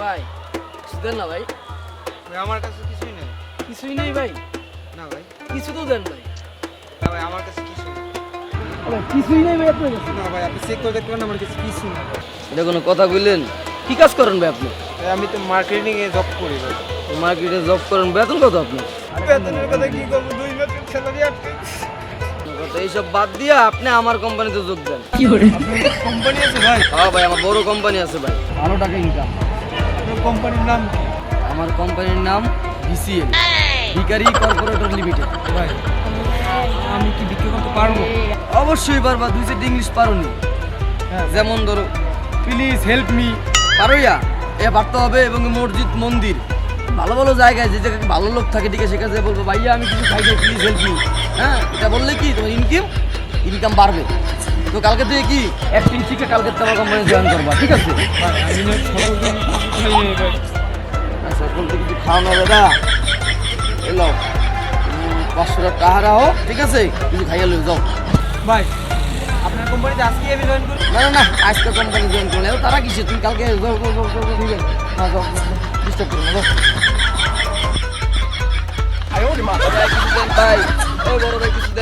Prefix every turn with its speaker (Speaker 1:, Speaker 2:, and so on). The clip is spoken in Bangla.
Speaker 1: ভাই কিছু দেন না ভাই।
Speaker 2: ভাই আমার কাছে কিছুই নেই।
Speaker 1: কিছুই নেই ভাই?
Speaker 2: না ভাই।
Speaker 1: কিছু তো দেন ভাই।
Speaker 2: না ভাই আমার কাছে কিছুই নেই।
Speaker 1: কিছুই নেই ভাই আপনার কাছে?
Speaker 2: না ভাই আপনি চেক করে দেখবেন আমার কাছে কিছুই নেই।
Speaker 1: এটা কোনো কথা বললেন? কি কাজ করেন ভাই আপনি?
Speaker 2: ভাই আমি তো মার্কেটিং এ জব করি ভাই।
Speaker 1: মার্কেটে জব করেন, বেতন কত আপনার?
Speaker 2: বেতনের কথা কি করব, 2 মাসের স্যালারি আটকে।
Speaker 1: কথা এইসব বাদ দিয়ে আপনি আমার কোম্পানিতে যোগ দেন।
Speaker 2: আপনার কোম্পানি আছে ভাই?
Speaker 1: হ্যাঁ ভাই, আমার বড় কোম্পানি আছে ভাই, ভালো টাকা ইনকাম।
Speaker 2: আপনার কোম্পানির নাম কি?
Speaker 1: আমার কোম্পানির নাম ভিসিএল, ভিকারি কর্পোরেটর লিমিটেড।
Speaker 2: ভাই আমি কি বিক্রি করতে পারবো?
Speaker 1: অবশ্যই পারবা, 2 ইংলিশ পারোনি?
Speaker 2: হ্যাঁ।
Speaker 1: যেমন ধরো,
Speaker 2: প্লিজ হেল্প মি।
Speaker 1: পারোইয়া এ পারতে হবে। এবং মসজিদ, মন্দির, ভালো ভালো জায়গায় যে জায়গায় ভালো লোক থাকে, ঠিক আছে, সেখানে যেয়ে বলবো ভাইয়া আমি কিছু খাই, প্লিজ হেল্প মি। হ্যাঁ, এটা বললে কি তোমার ইনকাম বাড়বে। তো কালকে থেকে কি অ্যাক্টিং শিখে কালকে তোমার কোম্পানি জয়েন করবা, ঠিক আছে?
Speaker 2: ভাই আমি না সকলদিন খাই নেই ভাই।
Speaker 1: আচ্ছা, এখন তো কিছু খাওয়া না দাদা, এলো 500 টাকা রাখো, ঠিক আছে, কিছু খাইয়া লো, যাও।
Speaker 2: ভাই আপনার কোম্পানিতে আজকে আমি জয়েন করি।
Speaker 1: না না না, আজকে কোম্পানি জয়েন করলে তারা কিসে, তুমি কালকে যাও, ঠিক আছে, হ্যাঁ যাও, ডিস্টার্ব করো না, যাও। কিছু দেন ভাই, ওই বড় ভাই কিছু দেন।